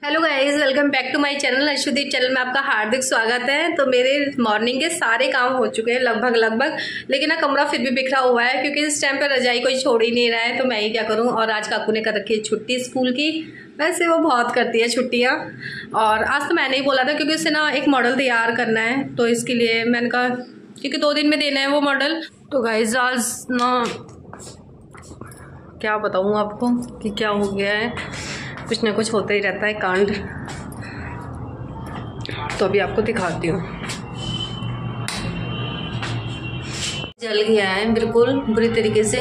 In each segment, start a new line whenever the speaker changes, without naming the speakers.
Hello guys, welcome back to my channel. Arshdeep channel में आपका हार्दिक स्वागत है। तो मेरे मॉर्निंग के सारे काम हो चुके हैं लगभग, लेकिन ना कमरा फिर भी बिखरा हुआ है क्योंकि इस टाइम पर रजाई कोई छोड़ ही नहीं रहा है। तो मैं ही क्या करूं। और आज काकू ने कर रखी है छुट्टी स्कूल की। वैसे वो बहुत करती है छुट्टियाँ, और आज तो मैंने ही बोला था क्योंकि उससे ना एक मॉडल तैयार करना है, तो इसके लिए मैंने कहा क्योंकि 2 दिन में देना है वो मॉडल। तो गाइस आज ना क्या बताऊँ आपको कि क्या हो गया है, कुछ ना कुछ होता ही रहता है कांड। तो अभी आपको दिखाती हूँ। जल गया है बिल्कुल बुरी तरीके से,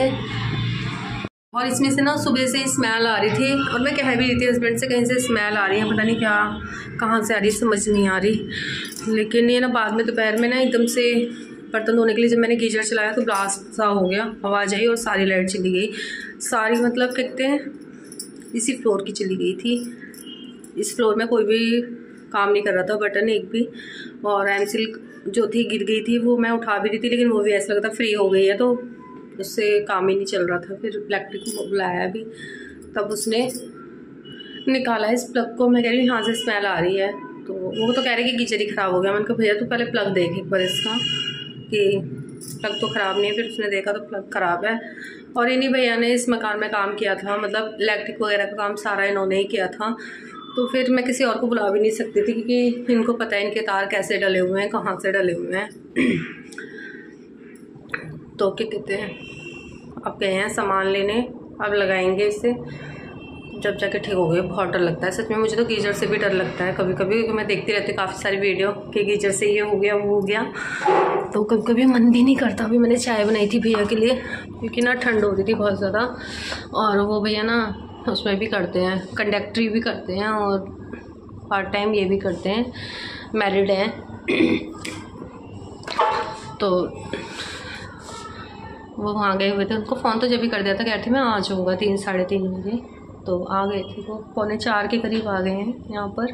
और इसमें से ना सुबह से स्मेल आ रही थी, और मैं कह भी रही थी हस्बैंड से कहीं से स्मेल आ रही है, पता नहीं क्या कहाँ से आ रही है, समझ नहीं आ रही। लेकिन ये ना बाद में दोपहर में ना एकदम से बर्तन धोने के लिए जब मैंने गीजर चलाया तो ब्लास्ट सा हो गया, आवाज़ आई और सारी लाइट चली गई। सारी मतलब कहते हैं इसी फ्लोर की चली गई थी। इस फ्लोर में कोई भी काम नहीं कर रहा था, बटन एक भी। और एमसिल जो थी गिर गई थी, वो मैं उठा भी रही थी, लेकिन वो भी ऐसा लगता फ्री हो गई है, तो उससे काम ही नहीं चल रहा था। फिर इलेक्ट्रिक को बुलाया भी, तब उसने निकाला इस प्लग को। मैं कह रही हूँ यहाँ से स्मेल आ रही है, तो वो तो कह रहे कि गीजर ही ख़राब हो गया। मैंने कहा भैया तू पहले प्लग देख एक बार इसका कि प्लग तो ख़राब नहीं है। फिर उसने देखा तो प्लग ख़राब है। और इन्हीं भैया ने इस मकान में काम किया था, मतलब इलेक्ट्रिक वगैरह का काम सारा इन्होंने ही किया था। तो फिर मैं किसी और को बुला भी नहीं सकती थी क्योंकि इनको पता है इनके तार कैसे डले हुए हैं, कहाँ से डले हुए हैं। तो क्या कहते हैं, अब गए हैं सामान लेने, अब लगाएंगे इसे, जब जाके ठीक हो गए। बहुत डर लगता है सच में, मुझे तो गीजर से भी डर लगता है कभी कभी, क्योंकि मैं देखती रहती हूँ काफ़ी सारी वीडियो कि गीजर से ये हो गया वो हो गया, तो कभी कभी मन भी नहीं करता। अभी मैंने चाय बनाई थी भैया के लिए क्योंकि ना ठंड हो रही थी बहुत ज़्यादा, और वो भैया ना उसमें भी करते हैं, कंडक्टरी भी करते हैं और पार्ट टाइम ये भी करते हैं, मैरिड हैं। तो वो वहाँ गए हुए थे, उनको फ़ोन तो जब भी कर दिया था, कहते मैं आ जाऊँगा 3 साढ़े 3 बजे। तो आ गए थे वो, 3:45 के करीब आ गए हैं यहाँ पर।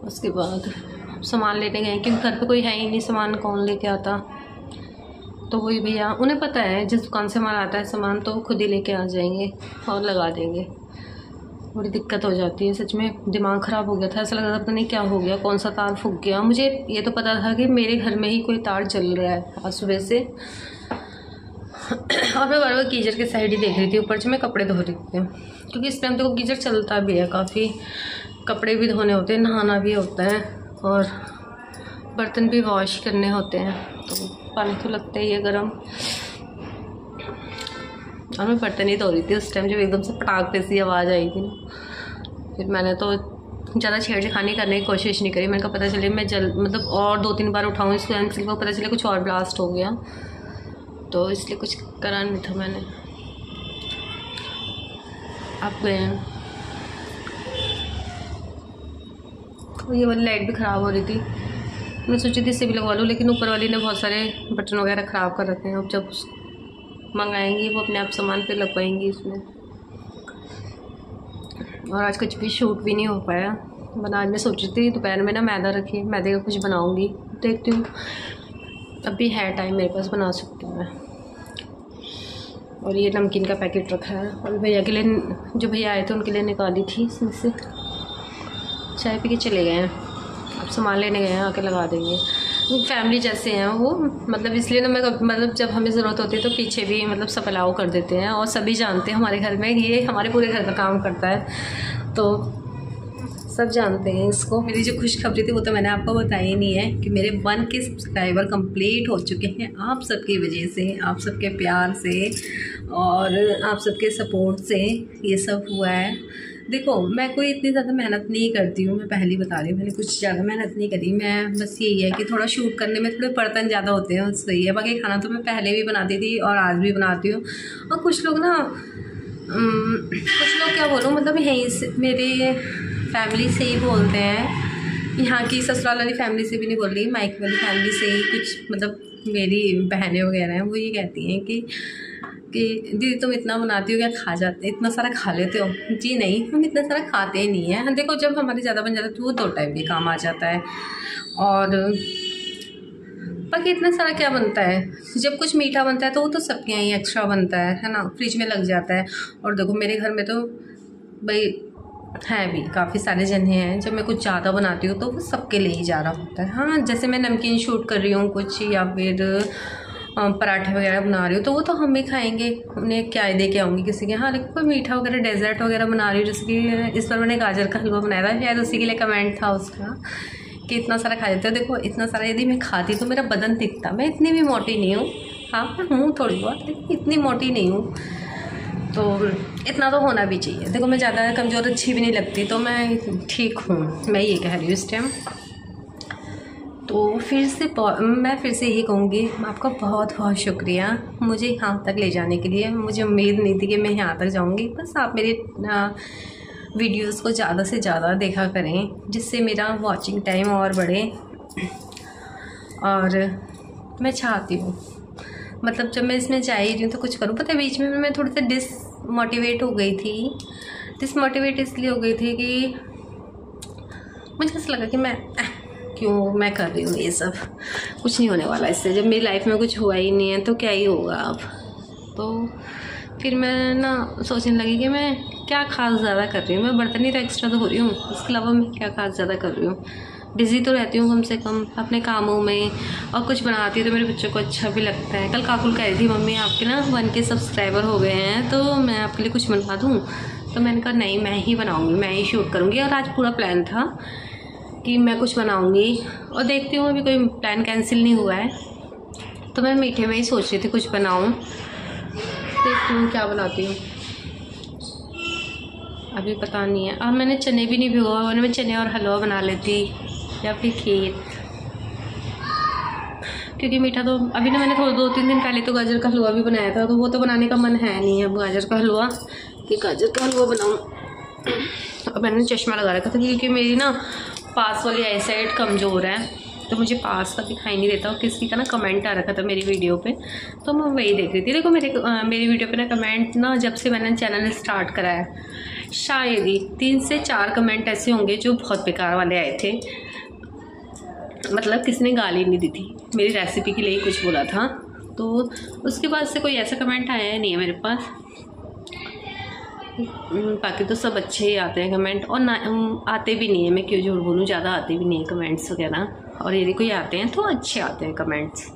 उसके बाद सामान लेने गए क्योंकि घर पे कोई है ही नहीं, सामान कौन लेके आता। तो वही भैया, उन्हें पता है जिस दुकान से माल आता है सामान तो वो खुद ही लेके आ जाएंगे और लगा देंगे। बड़ी दिक्कत हो जाती है सच में, दिमाग ख़राब हो गया था, ऐसा लग रहा था पता नहीं क्या हो गया, कौन सा तार फूक गया। मुझे ये तो पता था कि मेरे घर में ही कोई तार जल रहा है आज सुबह से। और मैं बार बार गीजर के साइड ही देख रही थी, ऊपर से मैं कपड़े धो रही थी क्योंकि इस टाइम तो गीजर चलता भी है काफ़ी, कपड़े भी धोने होते हैं, नहाना भी होता है और बर्तन भी वॉश करने होते हैं, तो पानी तो लगता ही है गर्म। और मैं बर्तन ही धो रही थी उस टाइम जब एकदम से पटाख सी आवाज़ आई थी ना। फिर मैंने तो ज़्यादा छेड़छानी करने की कोशिश नहीं करी, मैंने कहा पता चले मैं मतलब और 2-3 बार उठाऊँ इसको एमसिल को, पता चले कुछ और ब्लास्ट हो गया, तो इसलिए कुछ करा नहीं था मैंने। अब गए हैं, ये वाली लाइट भी ख़राब हो रही थी, मैं सोची थी इसे भी लगवा लूँ, लेकिन ऊपर वाली ने बहुत सारे बटन वगैरह ख़राब कर रखे हैं। अब जब मंगाएंगी वो अपने आप सामान फिर लगवाएंगी इसमें। और आज कुछ भी शूट भी नहीं हो पाया, वरना आज मैं सोची थी दोपहर में ना मैदा रखी, मैदे का कुछ बनाऊँगी, देखती हूँ अभी है टाइम मेरे पास, बना सकती हूँ मैं। और ये नमकीन का पैकेट रखा है, और भैया के लिए, जो भैया आए थे उनके लिए निकाली थी इसमें से। चाय पी के चले गए हैं, अब सामान लेने गए हैं, आके लगा देंगे। फैमिली जैसे हैं वो, मतलब इसलिए ना मैं मतलब जब हमें ज़रूरत होती है तो पीछे भी मतलब सब अलाउ कर देते हैं, और सभी जानते हैं हमारे घर में ये हमारे पूरे घर का काम करता है, तो सब जानते हैं इसको। मेरी जो खुशखबरी थी वो तो मैंने आपको बताई ही नहीं है कि मेरे 1K सब्सक्राइबर कंप्लीट हो चुके हैं, आप सबकी वजह से, आप सबके प्यार से और आप सबके सपोर्ट से ये सब हुआ है। देखो मैं कोई इतनी ज़्यादा मेहनत नहीं करती हूँ, मैं पहले बता रही हूँ, मैंने कुछ ज़्यादा मेहनत नहीं करी। मैं बस यही है कि थोड़ा शूट करने में थोड़े बर्तन ज़्यादा होते हैं, उससे ही है। बाकी खाना तो मैं पहले भी बनाती थी और आज भी बनाती हूँ। और कुछ लोग ना कुछ लोग क्या बोलूँ, मतलब यहीं से मेरे फैमिली से ही बोलते हैं, यहाँ की ससुराल वाली फैमिली से भी नहीं बोल रही, मायके वाली फैमिली से ही कुछ, मतलब मेरी बहनें वगैरह हैं, वो ये कहती हैं कि दीदी तुम इतना बनाती हो क्या, खा जाते इतना सारा खा लेते हो? जी नहीं, हम इतना सारा खाते ही नहीं है। देखो जब हमारे ज़्यादा बन जाता है तो वो 2 टाइम भी काम आ जाता है, और बाकी इतना सारा क्या बनता है। जब कुछ मीठा बनता है तो वो तो सबके यहाँ ही एक्स्ट्रा बनता है ना, फ्रिज में लग जाता है। और देखो मेरे घर में तो भाई हैं भी काफ़ी सारे जने हैं। जब मैं कुछ ज़्यादा बनाती हूँ तो वो सबके लिए ही ज़्यादा होता है। हाँ, जैसे मैं नमकीन शूट कर रही हूँ कुछ, या फिर पराठे वगैरह बना रही हूँ, तो वो तो हम भी खाएंगे, उन्हें क्या दे के आऊँगी किसी के। हाँ, लेकिन कोई मीठा वगैरह डेजर्ट वगैरह बना रही हूँ, जैसे कि इस बार मैंने गाजर का हलवा बनाया था, शायद उसी के लिए कमेंट था उसका कि इतना सारा खा लेते हो। देखो इतना सारा यदि मैं खाती तो मेरा बदन दिखता, मैं इतनी भी मोटी नहीं हूँ। हाँ, मैं हूँ थोड़ी बहुत, लेकिन इतनी मोटी नहीं हूँ, तो इतना तो होना भी चाहिए। देखो मैं ज़्यादा कमज़ोर अच्छी भी नहीं लगती, तो मैं ठीक हूँ, मैं ये कह रही हूँ इस टाइम। तो मैं फिर से यही कहूँगी, आपका बहुत बहुत शुक्रिया मुझे यहाँ तक ले जाने के लिए। मुझे उम्मीद नहीं थी कि मैं यहाँ तक जाऊँगी। बस आप मेरे वीडियोस को ज़्यादा से ज़्यादा देखा करें, जिससे मेरा वॉचिंग टाइम और बढ़े। और मैं चाहती हूँ, मतलब जब मैं इसमें जा ही रही हूँ तो कुछ करूँ। पता है बीच में मैं थोड़ी सी डिसमोटिवेट हो गई थी। डिसमोटिवेट इसलिए हो गई थी कि मुझे ऐसा लगा कि क्यों मैं कर रही हूँ ये सब, कुछ नहीं होने वाला इससे। जब मेरी लाइफ में कुछ हुआ ही नहीं है तो क्या ही होगा अब। तो फिर मैं ना सोचने लगी कि मैं क्या खास ज़्यादा कर रही हूँ। मैं बर्तन ही तो एक्स्ट्रा तो हो रही हूँ, इसके अलावा मैं क्या खास ज़्यादा कर रही हूँ। बिज़ी तो रहती हूँ कम से कम अपने कामों में, और कुछ बनाती हूँ तो मेरे बच्चों को अच्छा भी लगता है। कल काकुल कह रही थी, मम्मी आपके ना 1K सब्सक्राइबर हो गए हैं, तो मैं आपके लिए कुछ बनवा दूँ। तो मैंने कहा नहीं, मैं ही बनाऊँगी, मैं ही शूट करूँगी। और आज पूरा प्लान था कि मैं कुछ बनाऊँगी, और देखती हूँ अभी कोई प्लान कैंसिल नहीं हुआ है। तो मैं मीठे में ही सोच रही थी कुछ बनाऊँ, देखती हूँ क्या बनाती हूँ, अभी पता नहीं है। अब मैंने चने भी नहीं भिगोए, वरना मैं चने और हलवा बना लेती, या फिर खीर। क्योंकि मीठा तो अभी ना, मैंने 2-3 दिन पहले तो गाजर का हलवा भी बनाया था, तो वो तो बनाने का मन है नहीं अब गाजर का हलवा, कि गाजर का हलवा बनाऊँ। अब मैंने चश्मा लगा रखा था क्योंकि मेरी ना पास वाली आई साइड कमज़ोर है, तो मुझे पास का दिखाई नहीं देता। और किसी का ना कमेंट आ रखा था मेरी वीडियो पे, तो मैं वही देख रही थी। देखो मेरी वीडियो पे ना कमेंट ना, जब से मैंने चैनल स्टार्ट करा है, शायद ही 3 से 4 कमेंट ऐसे होंगे जो बहुत बेकार वाले आए थे। मतलब किसी ने गाली नहीं दी थी, मेरी रेसिपी के लिए ही कुछ बोला था। तो उसके बाद से कोई ऐसा कमेंट आया नहीं है मेरे पास। बाकी तो सब अच्छे ही आते हैं कमेंट, और ना आते भी नहीं है, मैं क्यों झूठ बोलूँ, ज़्यादा आते भी नहीं है कमेंट्स वगैरह। और यदि कोई आते हैं तो अच्छे आते हैं कमेंट्स,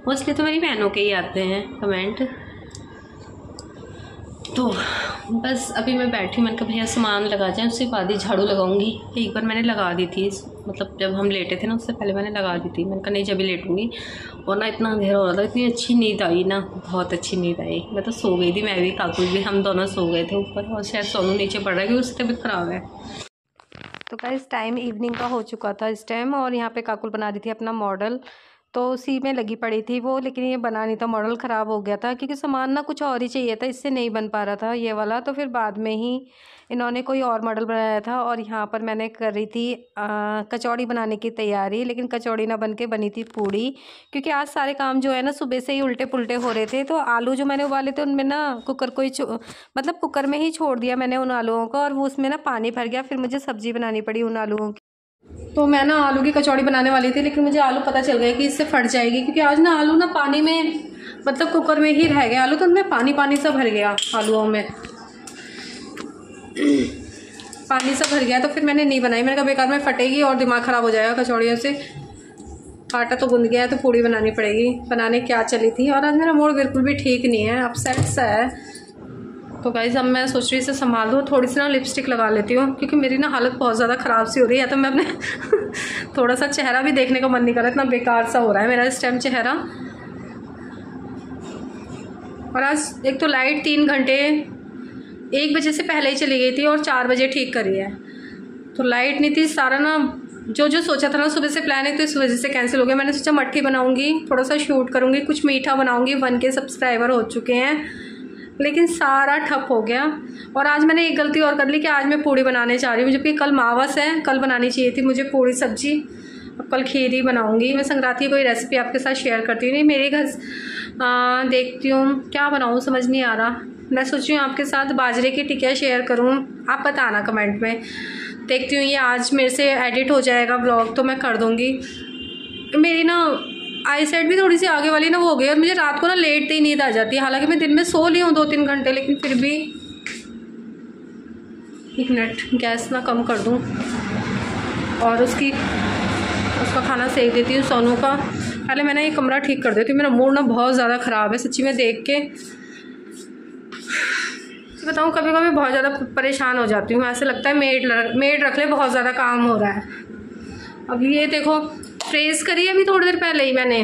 मोस्टली तो मेरी बहनों के ही आते हैं कमेंट। तो बस अभी मैं बैठी, मैंने कहा भैया सामान लगा जाए, उसके बाद ही झाड़ू लगाऊंगी। एक बार मैंने लगा दी थी, मतलब जब हम लेटे थे ना उससे पहले मैंने लगा दी थी। मैंने कहा नहीं, जब भी लेटूंगी। और ना इतना अंधेरा हो रहा था, इतनी अच्छी नींद आई ना, बहुत अच्छी नींद आई। मैं तो सो गई थी, मैं भी काकुल भी, हम दोनों सो गए थे ऊपर, और शायद सोनू नीचे पड़ रहा है क्योंकि उसकी तबीयत ख़राब है। तो गाइस टाइम इवनिंग का हो चुका था इस टाइम, और यहाँ पे काकुल बना रही थी अपना मॉडल, तो उसी में लगी पड़ी थी वो। लेकिन ये बना नहीं था, मॉडल ख़राब हो गया था, क्योंकि सामान ना कुछ और ही चाहिए था, इससे नहीं बन पा रहा था ये वाला। तो फिर बाद में ही इन्होंने कोई और मॉडल बनाया था। और यहाँ पर मैंने कर रही थी कचौड़ी बनाने की तैयारी, लेकिन कचौड़ी ना बन के बनी थी पूड़ी, क्योंकि आज सारे काम जो है ना सुबह से ही उल्टे पुल्टे हो रहे थे। तो आलू जो मैंने उबाले थे उनमें ना कुकर को ही मतलब कुकर में ही छोड़ दिया मैंने उन आलूओं को, और वो उसमें ना पानी भर गया। फिर मुझे सब्ज़ी बनानी पड़ी उन आलूओं की। तो मैं ना आलू की कचौड़ी बनाने वाली थी, लेकिन मुझे आलू पता चल गया कि इससे फट जाएगी, क्योंकि आज ना आलू ना पानी में, मतलब कुकर में ही रह गया आलू, तो उनमें पानी पानी सा भर गया, आलूओं में पानी सा भर गया। तो फिर मैंने नहीं बनाई, मैंने कहा बेकार में फटेगी और दिमाग ख़राब हो जाएगा कचौड़ियों से। आटा तो गूंद गया है, तो पूड़ी बनानी पड़ेगी। बनाने क्या चली थी, और आज मेरा मूड बिल्कुल भी ठीक नहीं है, अपसेट सा है। तो गाइस अब मैं सोच रही हूँ इसे संभाल दूँ, थोड़ी सी ना लिपस्टिक लगा लेती हूँ, क्योंकि मेरी ना हालत बहुत ज़्यादा ख़राब सी हो रही है। तो मैं अपने थोड़ा सा चेहरा भी देखने का मन नहीं कर रहा, इतना बेकार सा हो रहा है मेरा इस टाइम चेहरा। और आज एक तो लाइट 3 घंटे 1 बजे से पहले ही चली गई थी, और 4 बजे ठीक करी है। तो लाइट नहीं थी, सारा ना जो सोचा था ना सुबह से प्लान है, तो इस वजह से कैंसिल हो गया। मैंने सोचा मट्ठी बनाऊँगी, थोड़ा सा शूट करूँगी, कुछ मीठा बनाऊँगी, 1K सब्सक्राइबर हो चुके हैं, लेकिन सारा ठप हो गया। और आज मैंने एक गलती और कर ली कि आज मैं पूड़ी बनाने चाह रही हूँ, जबकि कल मावस है, कल बनानी चाहिए थी मुझे पूड़ी सब्जी। अब कल खीर ही बनाऊँगी। मैं संक्रांति की कोई रेसिपी आपके साथ शेयर करती हूँ, नहीं मेरे घर देखती हूँ क्या बनाऊँ, समझ नहीं आ रहा। मैं सोच रही हूँ आपके साथ बाजरे की टिकिया शेयर करूँ, आप बताना कमेंट में। देखती हूँ ये आज मेरे से एडिट हो जाएगा व्लॉग तो मैं कर दूँगी। मेरी ना आई साइड भी थोड़ी सी आगे वाली ना वो हो गई, और मुझे रात को ना लेट ही नींद आ जाती है। हालांकि मैं दिन में सो ली हूँ 2-3 घंटे, लेकिन फिर भी 1 मिनट गैस ना कम कर दूँ और उसका खाना सेक देती हूँ सोनू का। पहले मैंने ये कमरा ठीक कर देती हूँ। मेरा मूड ना बहुत ज़्यादा ख़राब है सच्ची में देख के। बताऊँ कभी कभी बहुत ज़्यादा परेशान हो जाती हूँ। ऐसे लगता है मेड रख ले, बहुत ज़्यादा काम हो रहा है। अभी ये देखो प्रेस करी है अभी थोड़ी देर पहले ही मैंने,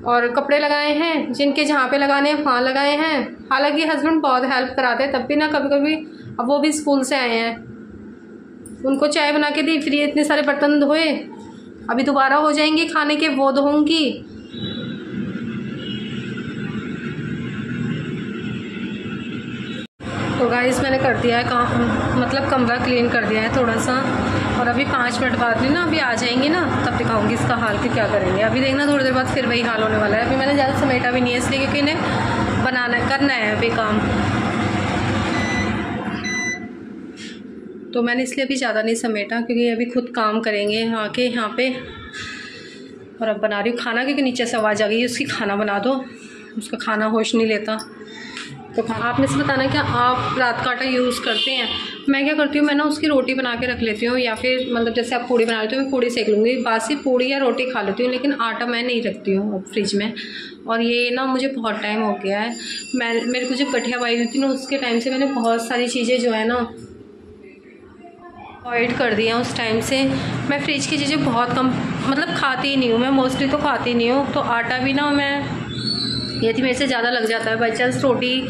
और कपड़े लगाए हैं जिनके जहाँ पे लगाने हैं वहाँ लगाए हैं। हालांकि हस्बैंड बहुत हेल्प कराते हैं, तब भी ना कभी कभी, अब वो भी स्कूल से आए हैं, उनको चाय बना के दी, फिर ये इतने सारे बर्तन धोए, अभी दोबारा हो जाएंगे खाने के, वो धोऊंगी। तो गाइस मैंने कर दिया है काम, मतलब कमरा क्लीन कर दिया है थोड़ा सा, और अभी 5 मिनट बाद भी ना अभी आ जाएंगी ना, तब दिखाऊंगी इसका हाल कि क्या करेंगे। अभी देखना थोड़ी देर बाद फिर वही हाल होने वाला है। अभी मैंने ज़्यादा समेटा भी नहीं है इसलिए क्योंकि इन्हें करना है अभी काम, तो मैंने इसलिए अभी ज़्यादा नहीं समेटा क्योंकि अभी खुद काम करेंगे आके यहाँ पे। और अब बना रही हूँ खाना क्योंकि नीचे से आवाज़ आ गई है उसकी, खाना बना दो, उसका खाना होश नहीं लेता। तो आपने से बताना क्या आप रात का आटा यूज़ करते हैं। मैं क्या करती हूँ, मैं ना उसकी रोटी बना के रख लेती हूँ, या फिर मतलब जैसे आप पूड़ी बना लेते हो मैं पूड़ी सेक लूँगी, बासी पूड़ी या रोटी खा लेती हूँ, लेकिन आटा मैं नहीं रखती हूँ फ्रिज में। और ये ना मुझे बहुत टाइम हो गया है, मेरे को जब गठिया पाई हुई थी ना उसके टाइम से मैंने बहुत सारी चीज़ें जो है ना अवॉइड कर दिया। उस टाइम से मैं फ्रिज की चीज़ें बहुत कम मतलब खाती ही नहीं हूँ, मैं मोस्टली तो खाती नहीं हूँ। तो आटा भी ना मैं ये थी मेरे से ज़्यादा लग जाता है, बाई चांस रोटी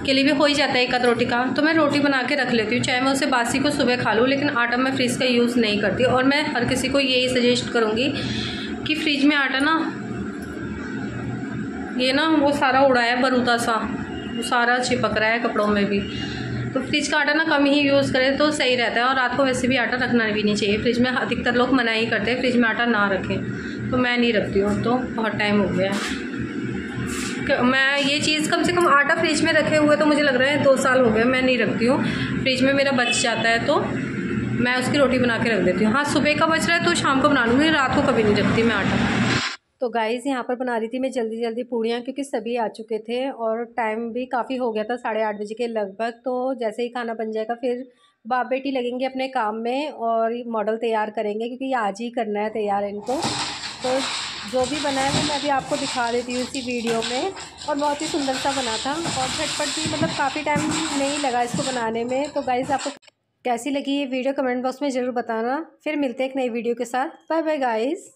के लिए भी हो ही जाता है 1 आध रोटी का, तो मैं रोटी बना के रख लेती हूँ, चाहे मैं उसे बासी को सुबह खा लूँ, लेकिन आटा मैं फ्रिज का यूज़ नहीं करती। और मैं हर किसी को यही सजेस्ट करूँगी कि फ्रिज में आटा ना, ये ना वो सारा उड़ा है बरूदा सा, वो सारा चिपक रहा है कपड़ों में भी, तो फ्रिज का आटा ना कम ही यूज़ करें तो सही रहता है। और रात को वैसे भी आटा रखना भी नहीं चाहिए फ्रिज में, अधिकतर लोग मना ही करते हैं फ्रिज में आटा ना रखें, तो मैं नहीं रखती हूँ। तो बहुत टाइम हो गया है मैं ये चीज़, कम से कम आटा फ्रिज में रखे हुए तो मुझे लग रहा है 2 साल हो गए मैं नहीं रखती हूँ फ्रिज में। मेरा बच जाता है तो मैं उसकी रोटी बना के रख देती हूँ। हाँ सुबह का बच रहा है तो शाम को बना लूँगी, रात को कभी नहीं रखती मैं आटा। तो गाइस यहाँ पर बना रही थी मैं जल्दी जल्दी पूड़ियाँ, क्योंकि सभी आ चुके थे और टाइम भी काफ़ी हो गया था, 8:30 बजे के लगभग। तो जैसे ही खाना बन जाएगा फिर बाप बेटी लगेंगे अपने काम में और मॉडल तैयार करेंगे, क्योंकि आज ही करना है तैयार इनको। तो जो भी बना है वो मैं भी आपको दिखा देती हूँ इसी वीडियो में। और बहुत ही सुंदर सा बना था और झटपट भी, मतलब काफ़ी टाइम नहीं लगा इसको बनाने में। तो गाइस आपको कैसी लगी ये वीडियो कमेंट बॉक्स में ज़रूर बताना। फिर मिलते हैं एक नई वीडियो के साथ। Bye bye guys.